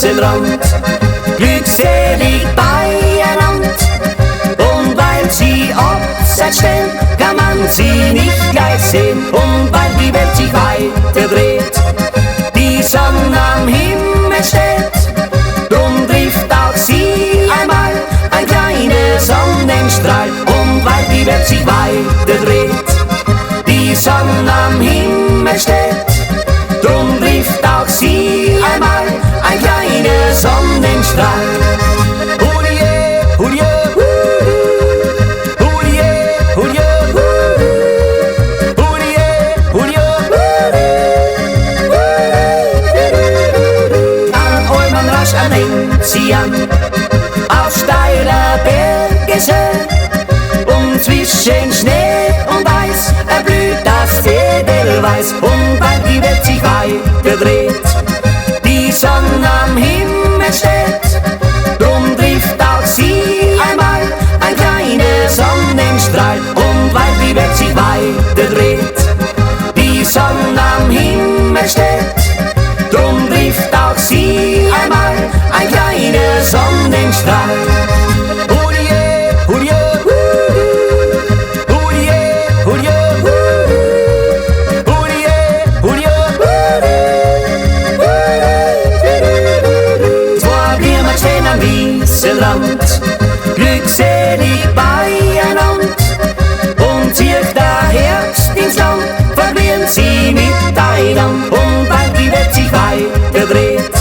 Wiesenrand, glückselig beieinander. Und weil sie abseits stehen, kann man sie nicht gleich sehen. Und weil die Welt sich weiter dreht, die Sonne am Himmel steht, drum trifft auch sie einmal ein kleiner Sonnenstrahl. Und weil die Welt sich weiter dreht, die Sonne am Himmel steht, drum trifft auch sie einmal ein kleiner Sonnenstrahl. Hulie, hulie, hulie, hulie, hulie, hulie. An Olmen rasch an Enzian, auf steiler Bergeshöhe, und zwischen Schnee und Eis erblüht das Edelweiß. Und weil die Welt sich weiter dreht, die Sonne am Himmel steht, drum trifft auch sie einmal ein kleiner Sonnenstrahl. Und weil die Welt sich weiter dreht, die Sonne am Himmel steht, drum trifft auch sie einmal ein kleiner Sonnenstrahl. Hulie, hulie, Wiesenrand, glückselig beieinander. Und zieht der Herbst ins Land, verlieren sie miteinander. Und weil die Welt sich weiter dreht,